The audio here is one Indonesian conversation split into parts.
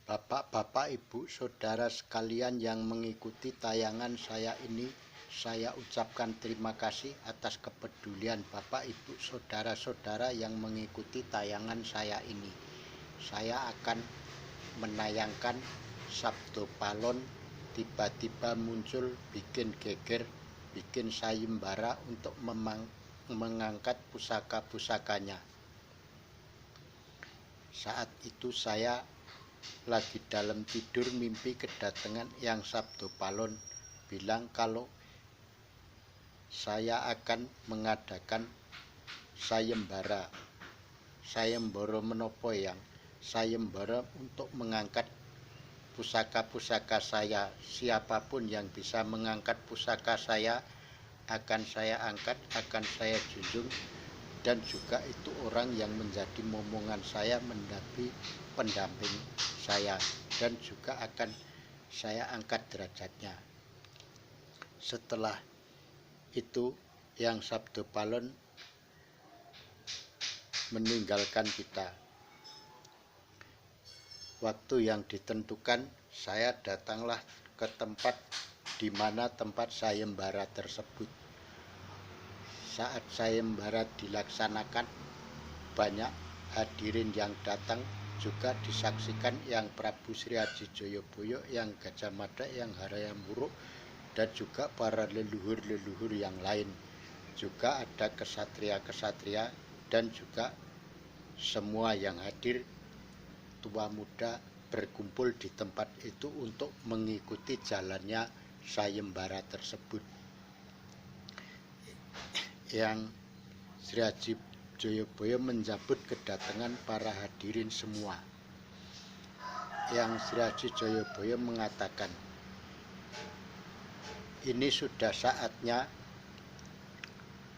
Bapak-bapak, ibu, saudara sekalian yang mengikuti tayangan saya ini, saya ucapkan terima kasih atas kepedulian Bapak, Ibu, saudara-saudara yang mengikuti tayangan saya ini. Saya akan menayangkan Sabdo Palon, tiba-tiba muncul, bikin geger, bikin sayembara untuk mengangkat pusaka-pusakanya. Saat itu saya lagi dalam tidur, mimpi kedatangan yang Sabdo Palon, bilang kalau saya akan mengadakan sayembara. Sayembara menopo yang sayembara untuk mengangkat pusaka-pusaka saya. Siapapun yang bisa mengangkat pusaka saya akan saya angkat, akan saya junjung, dan juga itu orang yang menjadi momongan saya, menjadi pendamping saya, dan juga akan saya angkat derajatnya. Setelah itu yang Sabdo Palon meninggalkan kita. Waktu yang ditentukan, saya datanglah ke tempat di mana tempat sayembara tersebut. Saat sayembara dilaksanakan, banyak hadirin yang datang, juga disaksikan yang Prabu Sri Aji Joyoboyo, yang Gajah Mada, yang Harayam Wuruk, dan juga para leluhur-leluhur yang lain. Juga ada kesatria-kesatria dan juga semua yang hadir, tua muda, berkumpul di tempat itu untuk mengikuti jalannya sayembara tersebut. Yang Sri Aji Joyoboyo menjambut kedatangan para hadirin semua. Yang Sri Aji Joyoboyo mengatakan, ini sudah saatnya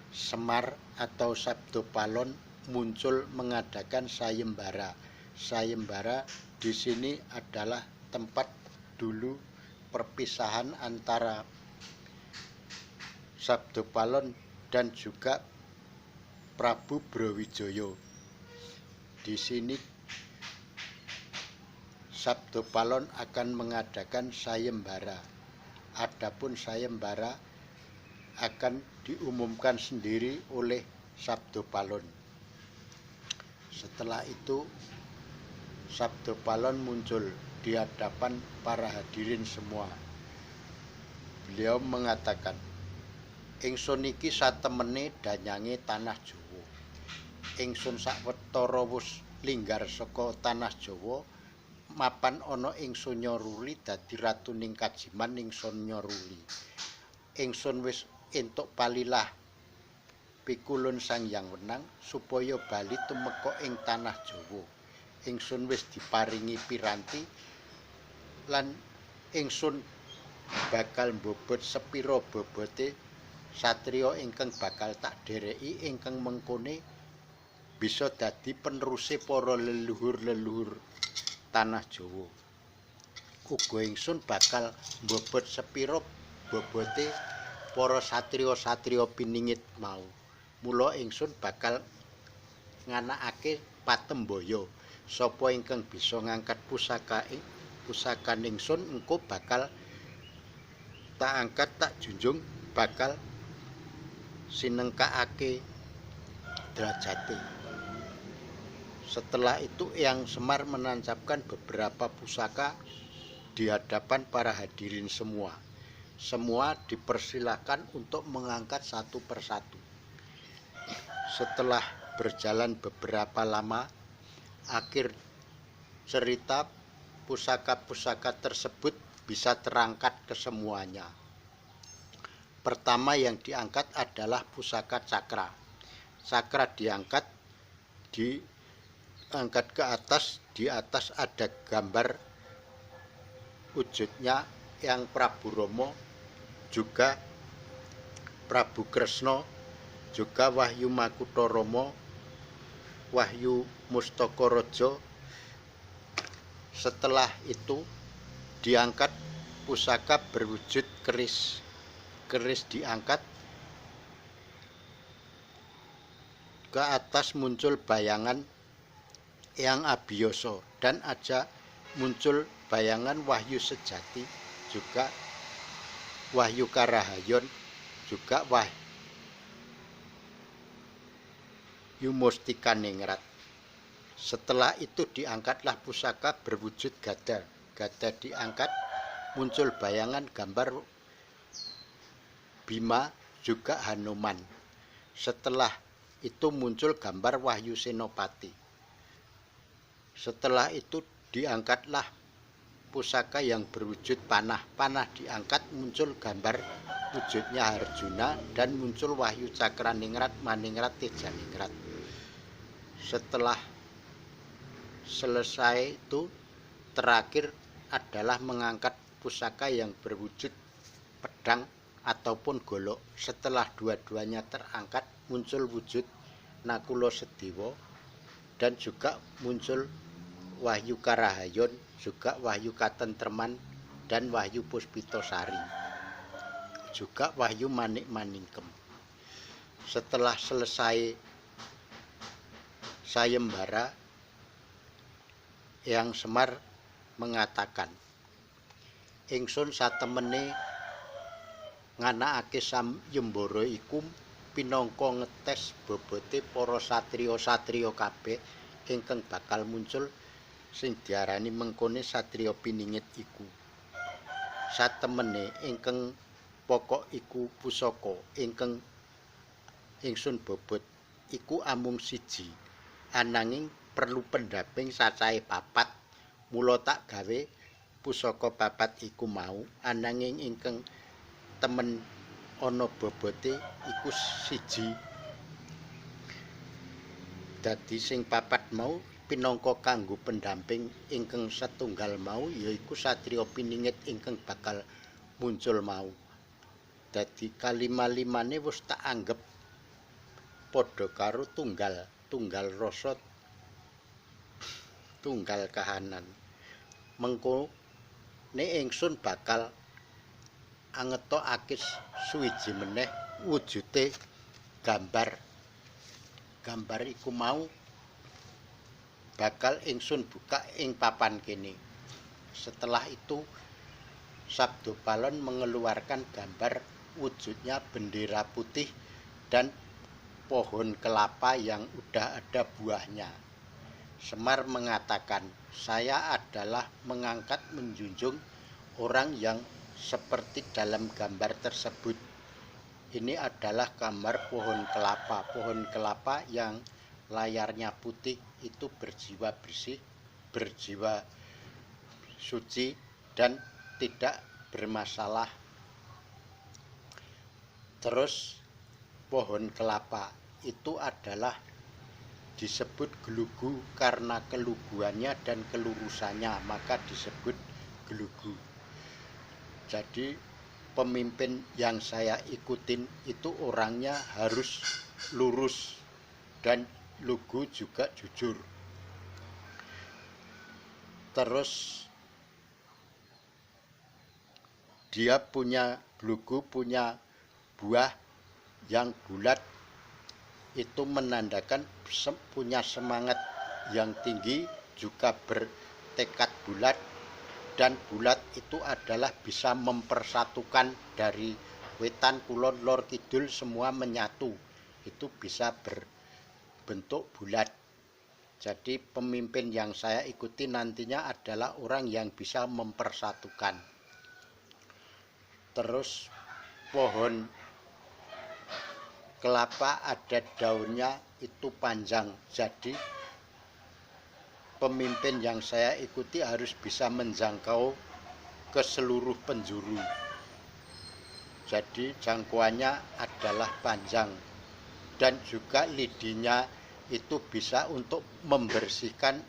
Semar atau Sabdo Palon muncul mengadakan sayembara. Sayembara di sini adalah tempat dulu perpisahan antara Sabdo Palon dan juga Prabu Brawijaya. Di sini Sabdo Palon akan mengadakan sayembara. Adapun sayembara akan diumumkan sendiri oleh Sabdo Palon. Setelah itu Sabdo Palon muncul di hadapan para hadirin semua. Beliau mengatakan, ingsun iki satemene danyange tanah Jawa. Ingsun sawetara wus linggar saka tanah Jawa, mapan ana ingsun Nyaruli dadi ratuning Kajiman ingsun Nyaruli. Ingsun wis entuk palilah pikulun Sang Hyang Wenang supaya bali tumeka ing tanah Jawa. Ingsun wis diparingi piranti lan ingsun bakal mbobot sepira bobote satriya ingkang bakal tak dereki, ingkang mengkone bisa dadi peneruse para leluhur-leluhur tanah Jawa. Uga ingsun bakal mbobot sepira bobote para satriya-satriya piningit mau. Mula ingsun bakal nganakake patembaya. Sapa ingkang bisa ngangkat pusaka ingsun engko bakal tak angkat, tak junjung, bakal sinengkakake derajate. Setelah itu Eyang Semar menancapkan beberapa pusaka di hadapan para hadirin semua. Semua dipersilakan untuk mengangkat satu persatu. Setelah berjalan beberapa lama, akhir cerita pusaka-pusaka tersebut bisa terangkat ke semuanya. Pertama yang diangkat adalah pusaka cakra. Cakra diangkat, diangkat ke atas, di atas ada gambar wujudnya yang Prabu Rama, juga Prabu Kresna, juga Wahyu Makutha Rama, Wahyu Mustaka Raja. Setelah itu diangkat pusaka berwujud keris. Keris diangkat, ke atas muncul bayangan yang Abiyasa dan ada muncul bayangan Wahyu Sejati, juga Wahyu Karahayon, juga Wahyu Mustika Ningrat. Setelah itu diangkatlah pusaka berwujud gada. Gada diangkat, muncul bayangan gambar Bima, juga Hanuman. Setelah itu muncul gambar Wahyu Senopati. Setelah itu diangkatlah pusaka yang berwujud panah. Panah diangkat, muncul gambar wujudnya Arjuna dan muncul Wahyu Cakraningrat, Maningrat, Tejaningrat. Setelah selesai itu, terakhir adalah mengangkat pusaka yang berwujud pedang ataupun golok. Setelah dua-duanya terangkat, muncul wujud Nakula Sedewa dan juga muncul Wahyu Karahayon, juga Wahyu Katentreman dan Wahyu Puspitosari, juga Wahyu Manik Maningkem. Setelah selesai sayembara, Eyang Semar mengatakan, ingsun satemene nganakake sayembara iku pinangka ngetes bobote para satriya-satriya kabeh ingkang bakal muncul, sing diarani mengkone satriya piningit iku. Satemene ingkang pokok iku pusaka ingkang ingsun bobot iku amung siji, ananging perlu pendamping cacahe 4, mula tak gawe pusaka 4 iku mau, ananging ingkang temen ana bobote iku siji. Dadi sing 4 mau pinangka kanggo pendamping ingkang setunggal mau, yaiku satriya piningit ingkang bakal muncul mau. Dadi kalima-limane wis tak anggep padha karo tunggal rasa, tunggal kahanan. Mengko ne ingsun bakal angetokake suwiji meneh wujude gambar iku mau bakal ingsun buka ing papan kene. Setelah itu Sabdo Palon mengeluarkan gambar wujudnya bendera putih dan pohon kelapa yang udah ada buahnya. Semar mengatakan, saya adalah mengangkat menjunjung orang yang seperti dalam gambar tersebut. Ini adalah gambar pohon kelapa yang layarnya putih, itu berjiwa bersih, berjiwa suci dan tidak bermasalah. Terus pohon kelapa itu adalah disebut gelugu karena keluguannya dan kelurusannya, maka disebut gelugu. Jadi pemimpin yang saya ikutin itu orangnya harus lurus dan lugu juga jujur. Terus dia punya gelugu, punya buah yang bulat, itu menandakan punya semangat yang tinggi, juga bertekad bulat, dan bulat itu adalah bisa mempersatukan dari wetan, kulon, lor, kidul semua menyatu, itu bisa berbentuk bulat. Jadi pemimpin yang saya ikuti nantinya adalah orang yang bisa mempersatukan. Terus pohon kelapa ada daunnya itu panjang, jadi pemimpin yang saya ikuti harus bisa menjangkau ke seluruh penjuru. Jadi jangkauannya adalah panjang dan juga lidinya itu bisa untuk membersihkan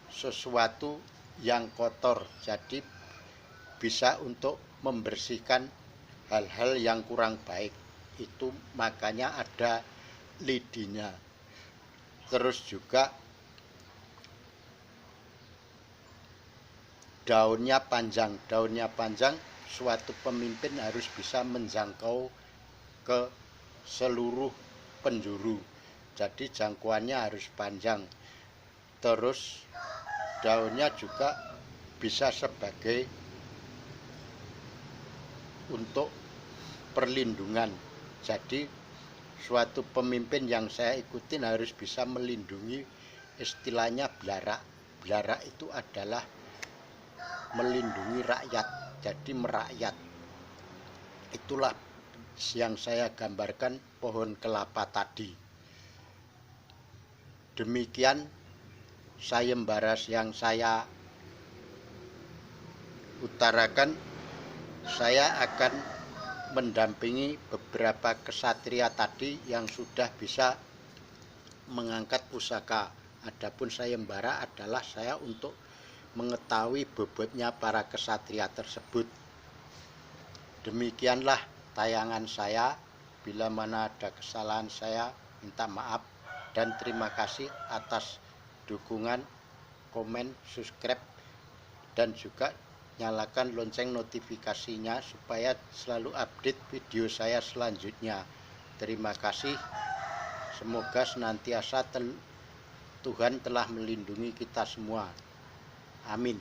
sesuatu yang kotor. Jadi bisa untuk membersihkan hal-hal yang kurang baik. Itu makanya ada lidinya. Terus juga daunnya panjang, suatu pemimpin harus bisa menjangkau ke seluruh penjuru. Jadi jangkauannya harus panjang. Terus daunnya juga bisa sebagai untuk perlindungan. Jadi suatu pemimpin yang saya ikutin harus bisa melindungi, istilahnya blarak. Blarak itu adalah melindungi rakyat, jadi merakyat. Itulah yang saya gambarkan pohon kelapa tadi. Demikian sayembara yang saya utarakan. Saya akan mendampingi beberapa kesatria tadi yang sudah bisa mengangkat pusaka. Adapun sayembara adalah saya untuk mengetahui bobotnya para kesatria tersebut. Demikianlah tayangan saya. Bila mana ada kesalahan saya minta maaf, dan terima kasih atas dukungan, komen, subscribe, dan juga nyalakan lonceng notifikasinya supaya selalu update video saya selanjutnya. Terima kasih. Semoga senantiasa Tuhan telah melindungi kita semua. Amin.